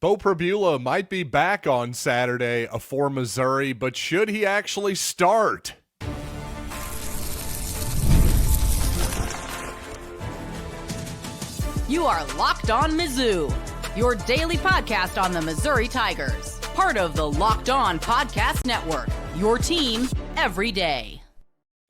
Beau Pribula might be back on Saturday for Missouri, but should he actually start? You are Locked On Mizzou, your daily podcast on the Missouri Tigers. Part of the Locked On Podcast Network, your team every day.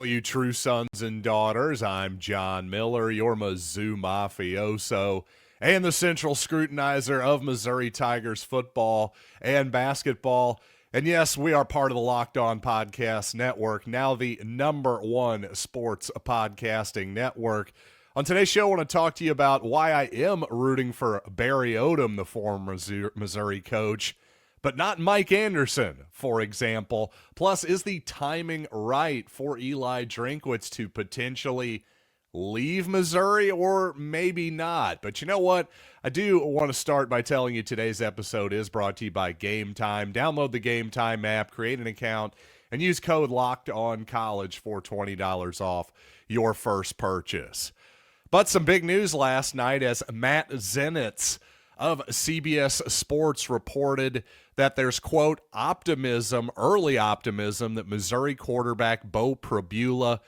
Well, you true sons and daughters, I'm John Miller, your Mizzou mafioso, and the central scrutinizer of Missouri Tigers football and basketball. And yes, we are part of the Locked On Podcast Network, now the #1 sports podcasting network. On today's show, I want to talk to you about why I am rooting for Barry Odom, the former Missouri coach, but not Mike Anderson, for example. Plus, is the timing right for Eli Drinkwitz to potentially leave Missouri, or maybe not? But you know what? I do want to start by telling you today's episode is brought to you by Game Time. Download the Game Time app, create an account, and use code LOCKEDONCOLLEGE for $20 off your first purchase. But some big news last night as Matt Zollers of CBS Sports reported that there's, quote, early optimism that Missouri quarterback Beau Pribula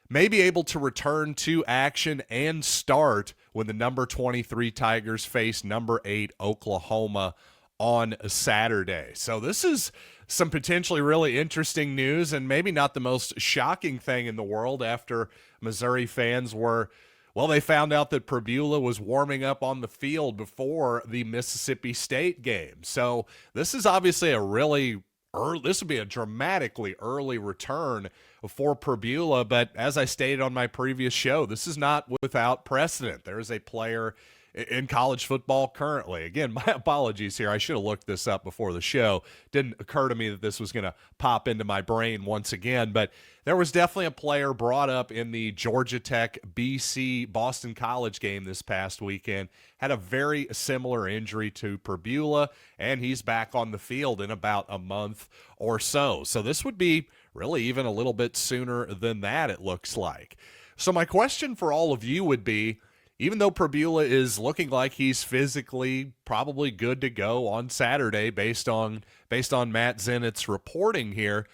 may be able to return to action and start when the number 23 Tigers face number 8 Oklahoma on Saturday. So this is some potentially really interesting news, and maybe not the most shocking thing in the world after Missouri fans were, well, they found out that Pribula was warming up on the field before the Mississippi State game. So this is obviously this would be a dramatically early return for Pribula, but as I stated on my previous show, this is not without precedent. There is a player in college football currently. Again, my apologies here. I should have looked this up before the show. Didn't occur to me that this was going to pop into my brain once again, but there was definitely a player brought up in the Georgia Tech BC Boston College game this past weekend, had a very similar injury to Pribula, and he's back on the field in about a month or so. So this would be really even a little bit sooner than that, it looks like. So my question for all of you would be, even though Pribula is looking like he's physically probably good to go on Saturday based on Matt Zollers' reporting here,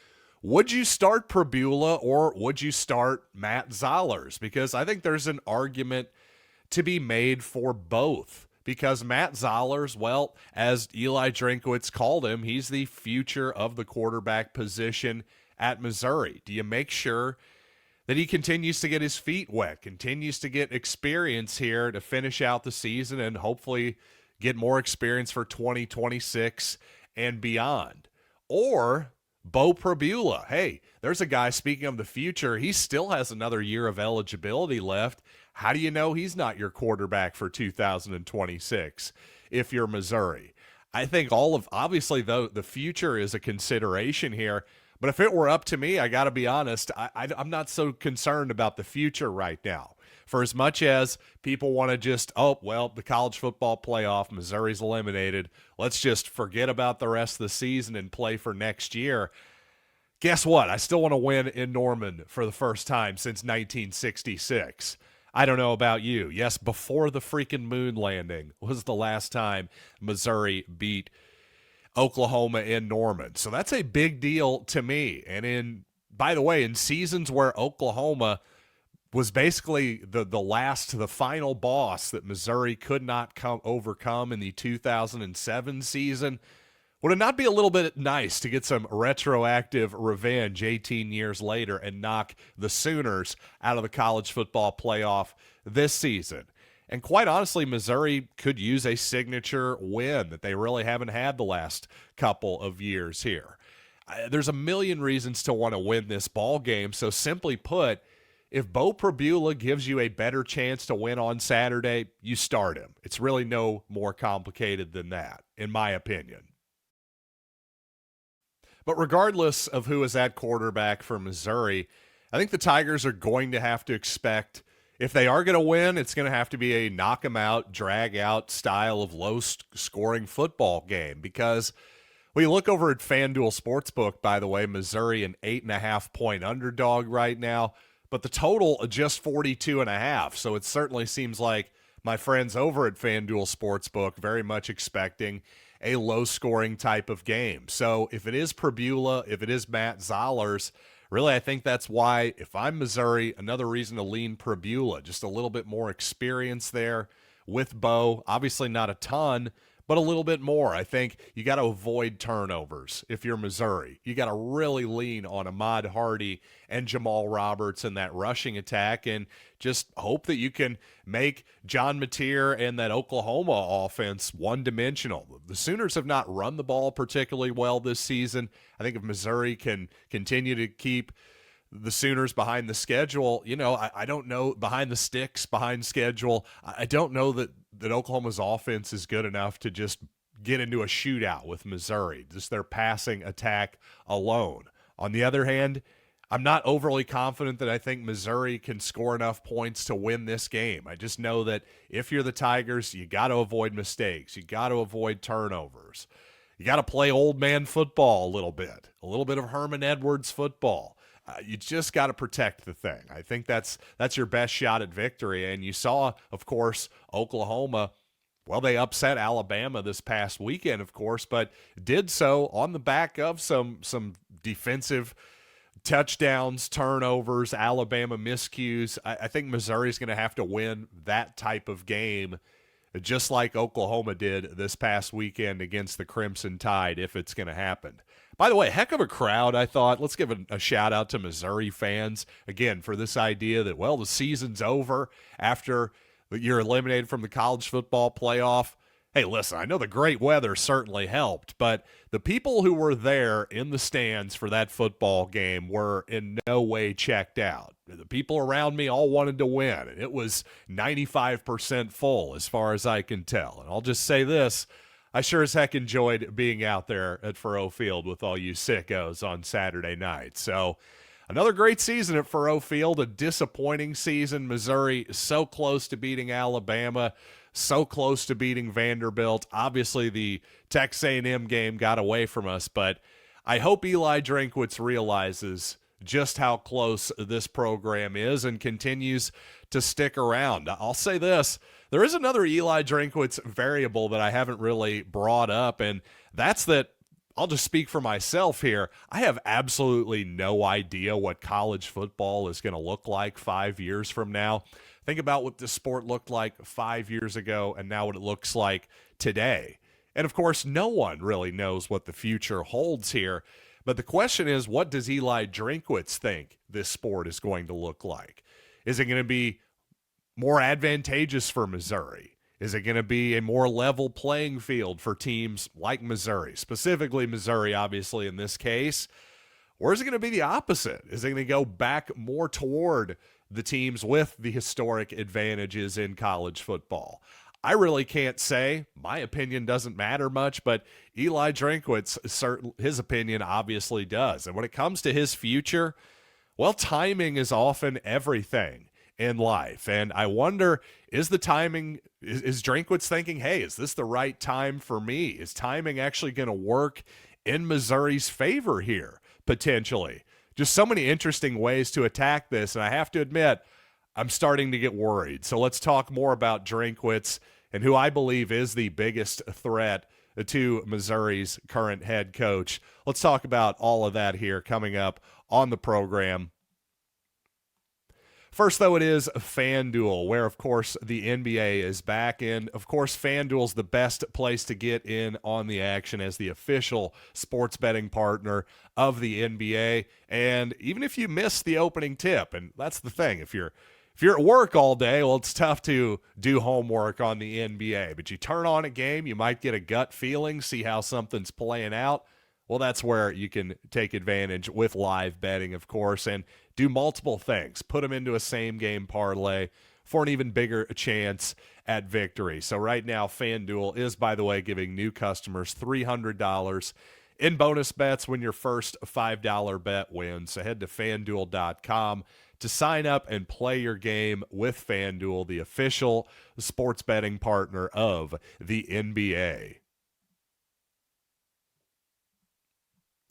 would you start Pribula or would you start Matt Zollers? Because I think there's an argument to be made for both. Because Matt Zollers, well, as Eli Drinkwitz called him, he's the future of the quarterback position at Missouri. Do you make sure that he continues to get his feet wet, continues to get experience here to finish out the season and hopefully get more experience for 2026 and beyond? Or Beau Pribula, hey, there's a guy, speaking of the future, he still has another year of eligibility left. How do you know he's not your quarterback for 2026 if you're Missouri? I think obviously, though, the future is a consideration here. But if it were up to me, I got to be honest, I'm not so concerned about the future right now. For as much as people want to just, the college football playoff, Missouri's eliminated, let's just forget about the rest of the season and play for next year. Guess what? I still want to win in Norman for the first time since 1966. I don't know about you. Yes, before the freaking moon landing was the last time Missouri beat Oklahoma in Norman. So that's a big deal to me. And by the way, in seasons where Oklahoma was basically the final boss that Missouri could not overcome in the 2007 season, would it not be a little bit nice to get some retroactive revenge 18 years later and knock the Sooners out of the college football playoff this season? And quite honestly, Missouri could use a signature win that they really haven't had the last couple of years here. There's a million reasons to want to win this ball game. So simply put, if Beau Pribula gives you a better chance to win on Saturday, you start him. It's really no more complicated than that, in my opinion. But regardless of who is at quarterback for Missouri, I think the Tigers are going to have to expect, if they are going to win, it's going to have to be a knock-'em-out, drag-out style of low-scoring football game. Because when you look over at FanDuel Sportsbook, by the way, Missouri an 8.5-point underdog right now, but the total just 42.5. So it certainly seems like my friends over at FanDuel Sportsbook very much expecting a low-scoring type of game. So if it is Pribula, if it is Matt Zollers, really I think that's why, if I'm Missouri, another reason to lean Pribula. Just a little bit more experience there with Beau. Obviously not a ton, but a little bit more. I think you got to avoid turnovers if you're Missouri. You got to really lean on Ahmad Hardy and Jamal Roberts in that rushing attack and just hope that you can make John Mateer and that Oklahoma offense one-dimensional. The Sooners have not run the ball particularly well this season. I think if Missouri can continue to keep the Sooners behind the schedule, I don't know, behind the sticks, behind schedule, I don't know that Oklahoma's offense is good enough to just get into a shootout with Missouri, just their passing attack alone. On the other hand, I'm not overly confident that I think Missouri can score enough points to win this game. I just know that if you're the Tigers, you got to avoid mistakes. You got to avoid turnovers. You got to play old man football a little bit of Herman Edwards football. You just got to protect the thing. I think that's your best shot at victory. And you saw, of course, Oklahoma, well, they upset Alabama this past weekend, of course, but did so on the back of some defensive touchdowns, turnovers, Alabama miscues. I think Missouri's going to have to win that type of game just like Oklahoma did this past weekend against the Crimson Tide, if it's going to happen. By the way, heck of a crowd, I thought. Let's give a shout out to Missouri fans, again, for this idea that, well, the season's over after you're eliminated from the college football playoff. Hey, listen, I know the great weather certainly helped, but the people who were there in the stands for that football game were in no way checked out. The people around me all wanted to win, and it was 95% full as far as I can tell. And I'll just say this, I sure as heck enjoyed being out there at Faurot Field with all you sickos on Saturday night. So another great season at Faurot Field, a disappointing season. Missouri so close to beating Alabama, so close to beating Vanderbilt. Obviously, the Texas A&M game got away from us, but I hope Eli Drinkwitz realizes just how close this program is and continues to stick around. I'll say this, there is another Eli Drinkwitz variable that I haven't really brought up, and that's that I'll just speak for myself here. I have absolutely no idea what college football is going to look like 5 years from now. Think about what this sport looked like 5 years ago and now what it looks like today. And of course, no one really knows what the future holds here. But the question is, what does Eli Drinkwitz think this sport is going to look like? Is it going to be more advantageous for Missouri? Is it going to be a more level playing field for teams like Missouri, specifically Missouri, obviously, in this case? Or is it going to be the opposite? Is it going to go back more toward the teams with the historic advantages in college football? I really can't say. My opinion doesn't matter much, but Eli Drinkwitz, his opinion obviously does. And when it comes to his future, well, timing is often everything in life. And I wonder, is the timing, is Drinkwitz thinking, hey, is this the right time for me? Is timing actually going to work in Missouri's favor here, potentially? Just so many interesting ways to attack this. And I have to admit, I'm starting to get worried. So let's talk more about Drinkwitz and who I believe is the biggest threat to Missouri's current head coach. Let's talk about all of that here coming up on the program. First, though, it is FanDuel, where, of course, the NBA is back in. Of course, FanDuel's the best place to get in on the action as the official sports betting partner of the NBA. And even if you miss the opening tip, and that's the thing, if you're at work all day, well, it's tough to do homework on the NBA. But you turn on a game, you might get a gut feeling, see how something's playing out. Well, that's where you can take advantage with live betting, of course, and do multiple things. Put them into a same-game parlay for an even bigger chance at victory. So right now, FanDuel is, by the way, giving new customers $300 in bonus bets when your first $5 bet wins. So head to FanDuel.com to sign up and play your game with FanDuel, the official sports betting partner of the NBA.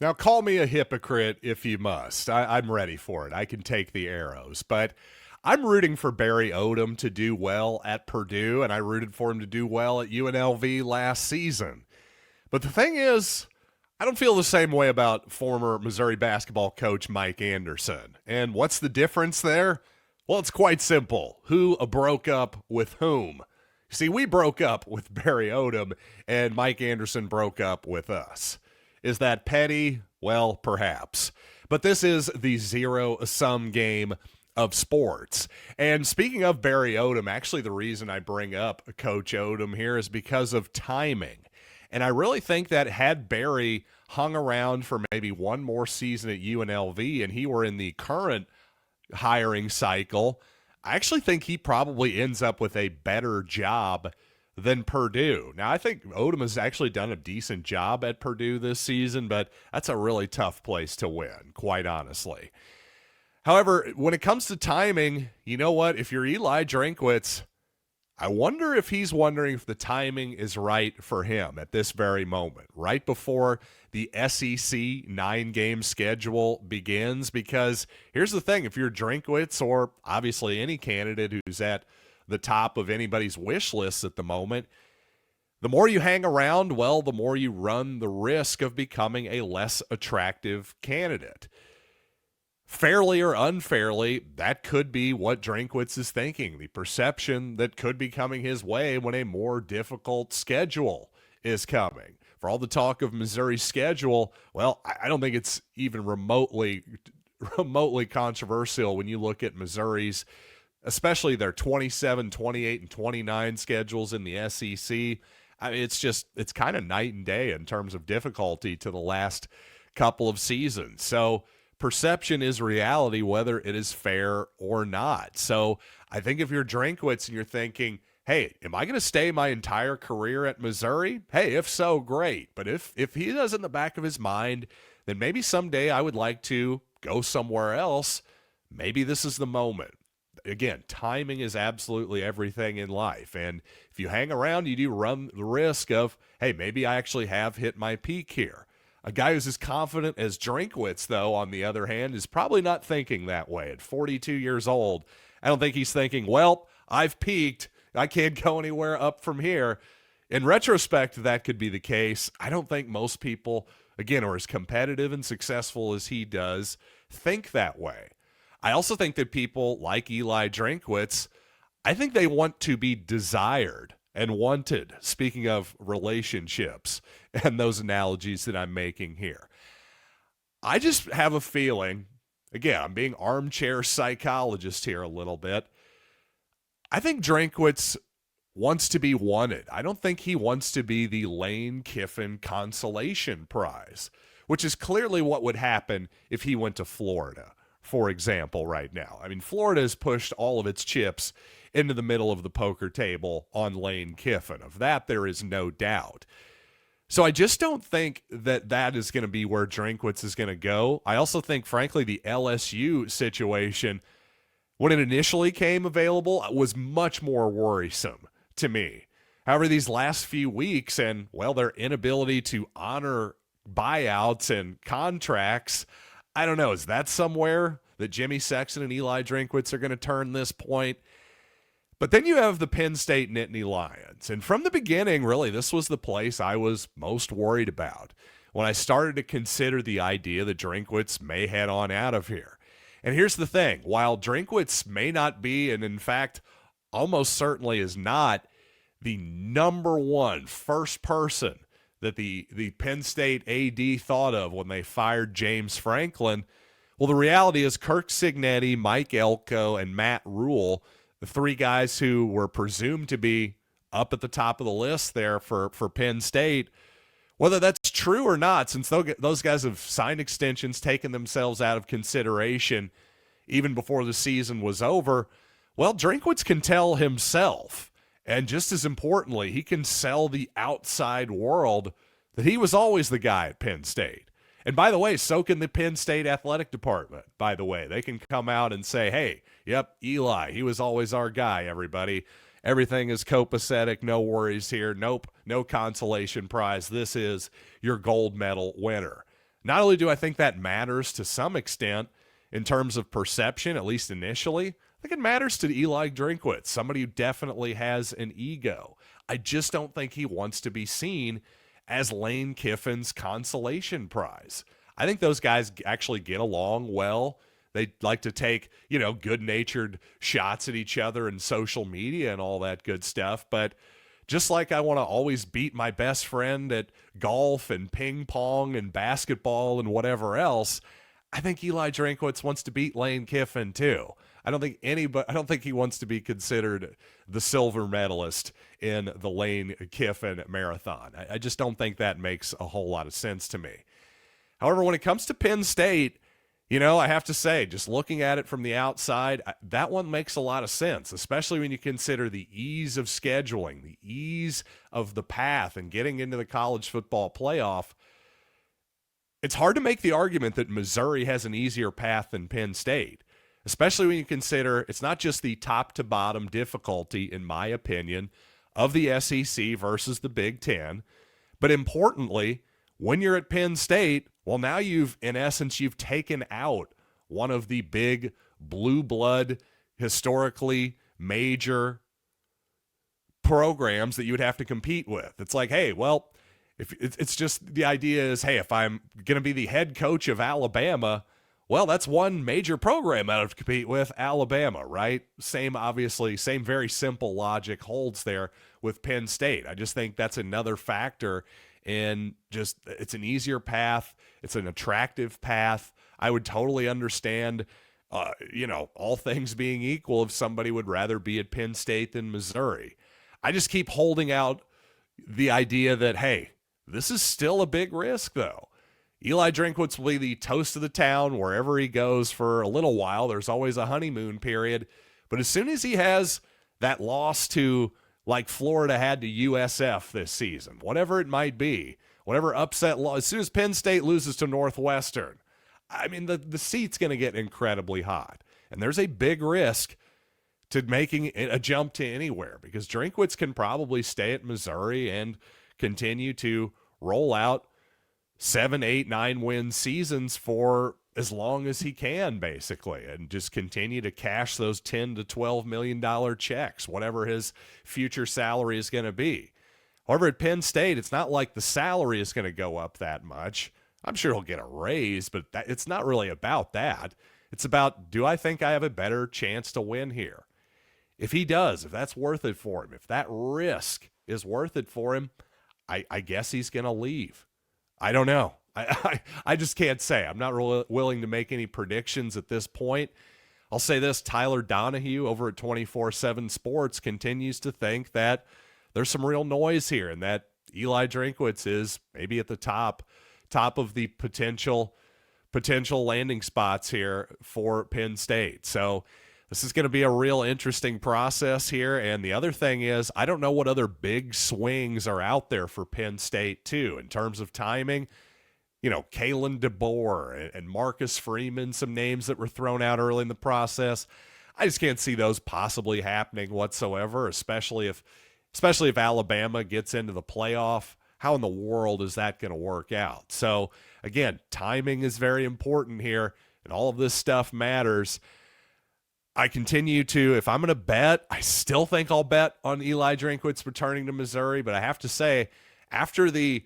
Now, call me a hypocrite if you must. I'm ready for it. I can take the arrows. But I'm rooting for Barry Odom to do well at Purdue, and I rooted for him to do well at UNLV last season. But the thing is, I don't feel the same way about former Missouri basketball coach Mike Anderson. And what's the difference there? Well, it's quite simple. Who broke up with whom? See, we broke up with Barry Odom, and Mike Anderson broke up with us. Is that petty? Well, perhaps. But this is the zero-sum game of sports. And speaking of Barry Odom, actually the reason I bring up Coach Odom here is because of timing. And I really think that had Barry hung around for maybe one more season at UNLV and he were in the current hiring cycle, I actually think he probably ends up with a better job than Purdue. Now, I think Odom has actually done a decent job at Purdue this season, but that's a really tough place to win, quite honestly. However, when it comes to timing, you know what? If you're Eli Drinkwitz, I wonder if he's wondering if the timing is right for him at this very moment, right before the SEC 9-game schedule begins. Because here's the thing, if you're Drinkwitz or obviously any candidate who's at the top of anybody's wish list at the moment, the more you hang around, well, the more you run the risk of becoming a less attractive candidate. Fairly or unfairly, that could be what Drinkwitz is thinking, the perception that could be coming his way when a more difficult schedule is coming. For all the talk of Missouri's schedule, well, I don't think it's even remotely controversial when you look at Missouri's, especially their 27, 28, and 29 schedules in the SEC. I mean, it's kind of night and day in terms of difficulty to the last couple of seasons. So perception is reality, whether it is fair or not. So I think if you're Drinkwitz and you're thinking, hey, am I going to stay my entire career at Missouri? Hey, if so, great. But if he does in the back of his mind, then maybe someday I would like to go somewhere else. Maybe this is the moment. Again, timing is absolutely everything in life. And if you hang around, you do run the risk of, hey, maybe I actually have hit my peak here. A guy who's as confident as Drinkwitz, though, on the other hand, is probably not thinking that way. At 42 years old, I don't think he's thinking, well, I've peaked. I can't go anywhere up from here. In retrospect, that could be the case. I don't think most people, again, are as competitive and successful as he does, think that way. I also think that people like Eli Drinkwitz, I think they want to be desired and wanted, speaking of relationships and those analogies that I'm making here. I just have a feeling, again, I'm being armchair psychologist here a little bit. I think Drinkwitz wants to be wanted. I don't think he wants to be the Lane Kiffin consolation prize, which is clearly what would happen if he went to Florida, for example, right now. I mean, Florida has pushed all of its chips into the middle of the poker table on Lane Kiffin. Of that, there is no doubt. So I just don't think that is going to be where Drinkwitz is going to go. I also think, frankly, the LSU situation, when it initially came available, was much more worrisome to me. However, these last few weeks and, well, their inability to honor buyouts and contracts, I don't know, is that somewhere that Jimmy Sexton and Eli Drinkwitz are going to turn this point? But then you have the Penn State Nittany Lions. And from the beginning, really, this was the place I was most worried about when I started to consider the idea that Drinkwitz may head on out of here. And here's the thing. While Drinkwitz may not be, and in fact, almost certainly is not, the number one first person that the Penn State AD thought of when they fired James Franklin, well, the reality is Kirk Cignetti, Mike Elko, and Matt Rule, the three guys who were presumed to be up at the top of the list there for Penn State, whether that's true or not, since those guys have signed extensions, taken themselves out of consideration even before the season was over, well, Drinkwitz can tell himself, and just as importantly, he can sell the outside world that he was always the guy at Penn State. And by the way, so can the Penn State athletic department, by the way. They can come out and say, hey, yep, Eli, he was always our guy, everybody. Everything is copacetic, no worries here. Nope, no consolation prize. This is your gold medal winner. Not only do I think that matters to some extent in terms of perception, at least initially, I think it matters to Eli Drinkwitz, somebody who definitely has an ego. I just don't think he wants to be seen as Lane Kiffin's consolation prize. I think those guys actually get along well. They like to take, good-natured shots at each other in social media and all that good stuff. But just like I want to always beat my best friend at golf and ping pong and basketball and whatever else, I think Eli Drinkwitz wants to beat Lane Kiffin too. I don't think he wants to be considered the silver medalist in the Lane Kiffin marathon. I just don't think that makes a whole lot of sense to me. However, when it comes to Penn State, I have to say, just looking at it from the outside, that one makes a lot of sense, especially when you consider the ease of scheduling, the ease of the path and getting into the college football playoff. It's hard to make the argument that Missouri has an easier path than Penn State, especially when you consider it's not just the top-to-bottom difficulty, in my opinion, of the SEC versus the Big Ten, but importantly, when you're at Penn State, well, now you've taken out one of the big blue blood, historically major programs that you would have to compete with. It's like, hey, well, if it's just the idea is, hey, if I'm going to be the head coach of Alabama, well, that's one major program I have to compete with, Alabama, right? Same very simple logic holds there with Penn State. I just think that's another factor in just, it's an easier path. It's an attractive path. I would totally understand, all things being equal, if somebody would rather be at Penn State than Missouri. I just keep holding out the idea that, hey, this is still a big risk, though. Eli Drinkwitz will be the toast of the town wherever he goes for a little while. There's always a honeymoon period. But as soon as he has that loss to, like Florida had to USF this season, whatever it might be, whatever upset loss, as soon as Penn State loses to Northwestern, I mean, the seat's going to get incredibly hot. And there's a big risk to making a jump to anywhere, because Drinkwitz can probably stay at Missouri and continue to roll out 7, 8, 9 win seasons for as long as he can, basically, and just continue to cash those $10 to $12 million checks, whatever his future salary is going to be. However, at Penn State, it's not like the salary is going to go up that much. I'm sure he'll get a raise, but it's not really about that. It's about, do I think I have a better chance to win here? If he does, if that's worth it for him, if that risk is worth it for him, I guess he's going to leave. I don't know. I just can't say. I'm not really willing to make any predictions at this point. I'll say this, Tyler Donahue over at 24/7 Sports continues to think that there's some real noise here and that Eli Drinkwitz is maybe at the top of the potential landing spots here for Penn State. So this is going to be a real interesting process here. And the other thing is, I don't know what other big swings are out there for Penn State too in terms of timing. Kalen DeBoer and Marcus Freeman, some names that were thrown out early in the process. I just can't see those possibly happening whatsoever, especially if Alabama gets into the playoff. How in the world is that going to work out? So again, timing is very important here, and all of this stuff matters. I continue to, if I'm going to bet, I still think I'll bet on Eli Drinkwitz returning to Missouri, but I have to say, after the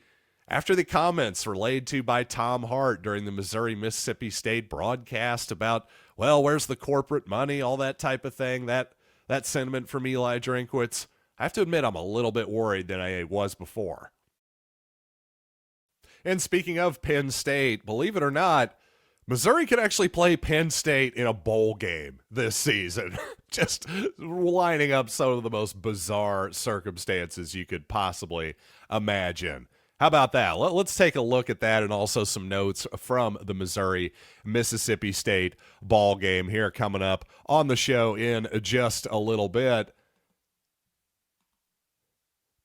comments relayed to by Tom Hart during the Missouri-Mississippi State broadcast about, well, where's the corporate money, all that type of thing, that sentiment from Eli Drinkwitz, I have to admit I'm a little bit worried than I was before. And speaking of Penn State, believe it or not, Missouri could actually play Penn State in a bowl game this season. Just lining up some of the most bizarre circumstances you could possibly imagine. How about that? Let's take a look at that and also some notes from the Missouri-Mississippi State ball game here coming up on the show in just a little bit.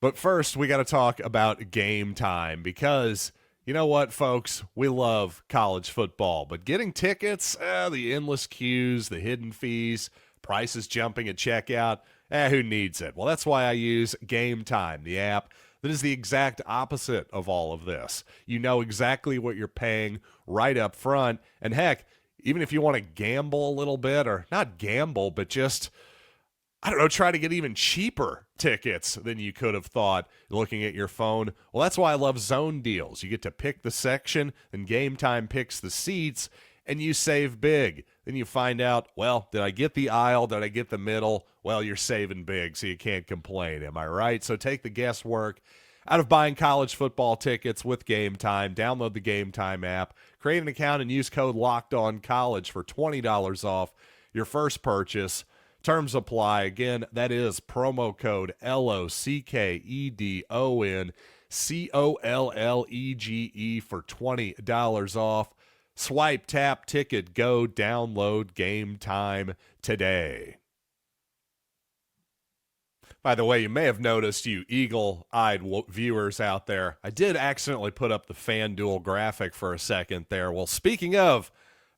But first, we got to talk about game time because you know what, folks? We love college football, but getting tickets, the endless queues, the hidden fees, prices jumping at checkout, who needs it? Well, that's why I use Game Time, the app that is the exact opposite of all of this. You know exactly what you're paying right up front, and heck, even if you want to gamble a little bit, or not gamble, but just, I don't know, try to get even cheaper tickets than you could have thought looking at your phone. Well, that's why I love zone deals. You get to pick the section, and Game Time picks the seats, and you save big. Then you find out, well, did I get the aisle? Did I get the middle? Well, you're saving big, so you can't complain. Am I right? So take the guesswork out of buying college football tickets with Game Time. Download the Game Time app, create an account, and use code LOCKEDONCollege for $20 off your first purchase. Terms apply. Again, that is promo code LOCKEDONCOLLEGE for $20 off. Swipe, tap, ticket, go, download Game Time today. By the way, you may have noticed, you eagle-eyed viewers out there, I did accidentally put up the FanDuel graphic for a second there. Well, speaking of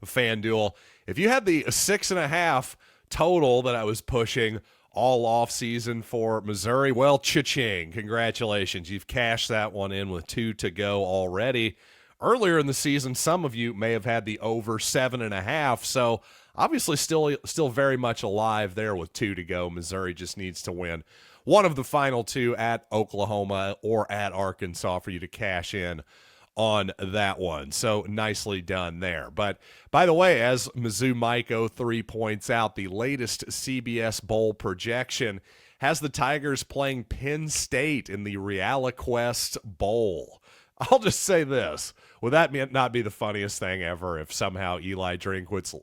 FanDuel, if you had the 6.5 total that I was pushing all offseason for Missouri, well, cha-ching, congratulations. You've cashed that one in with 2 to go already. Earlier in the season, some of you may have had the over 7.5, so obviously still very much alive there with 2 to go. Missouri just needs to win one of the final 2 at Oklahoma or at Arkansas for you to cash in on that one. So nicely done there. But by the way, as Mizzou Mike 03 points out, the latest CBS Bowl projection has the Tigers playing Penn State in the RealiQuest Bowl. I'll just say this. Would that not be the funniest thing ever if somehow Eli Drinkwitz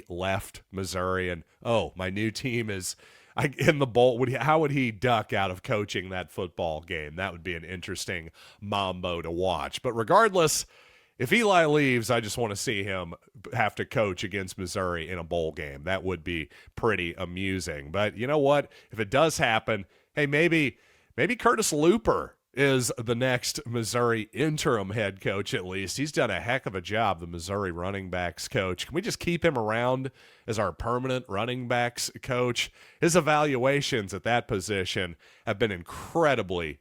left Missouri and, oh, my new team is in the bowl? How would he duck out of coaching that football game? That would be an interesting mambo to watch. But regardless, if Eli leaves, I just want to see him have to coach against Missouri in a bowl game. That would be pretty amusing. But you know what? If it does happen, hey, maybe Curtis Looper is the next Missouri interim head coach. At least he's done a heck of a job, the Missouri running backs coach. Can we just keep him around as our permanent running backs coach? His evaluations at that position have been incredibly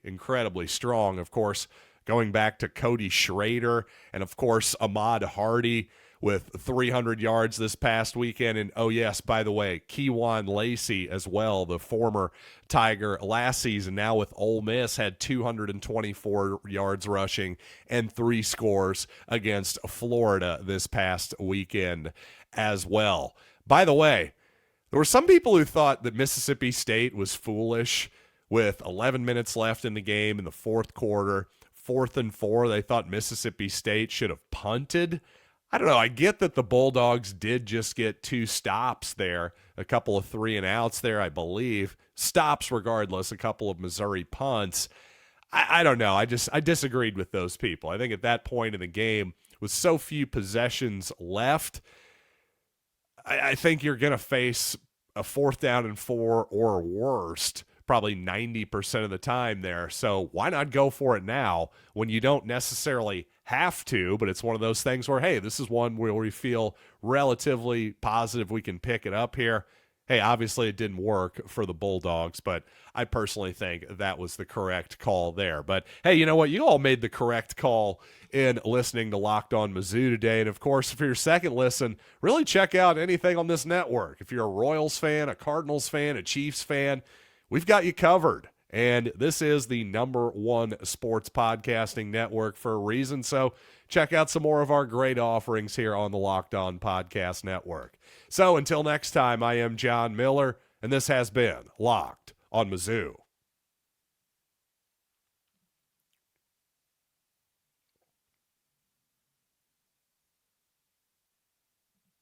strong. Of course, going back to Cody Schrader and, of course, Ahmad Hardy with 300 yards this past weekend. And, oh, yes, by the way, Kejuan Lacey as well, the former Tiger last season, now with Ole Miss, had 224 yards rushing and 3 scores against Florida this past weekend as well. By the way, there were some people who thought that Mississippi State was foolish with 11 minutes left in the game in the fourth quarter, 4th and 4. They thought Mississippi State should have punted. I don't know. I get that the Bulldogs did just get 2 stops there, a couple of 3-and-outs there, I believe. Stops regardless, a couple of Missouri punts. I don't know. I disagreed with those people. I think at that point in the game, with so few possessions left, I think you're going to face a 4th down and 4 or worst probably 90% of the time there. So why not go for it now when you don't necessarily have to, but it's one of those things where, hey, this is one where we feel relatively positive we can pick it up here. Hey, obviously it didn't work for the Bulldogs, but I personally think that was the correct call there. But hey, you know what? You all made the correct call in listening to Locked On Mizzou today. And of course, for your second listen, really check out anything on this network. If you're a Royals fan, a Cardinals fan, a Chiefs fan, we've got you covered. And this is the #1 sports podcasting network for a reason. So check out some more of our great offerings here on the Locked On Podcast Network. So until next time, I am John Miller, and this has been Locked on Mizzou.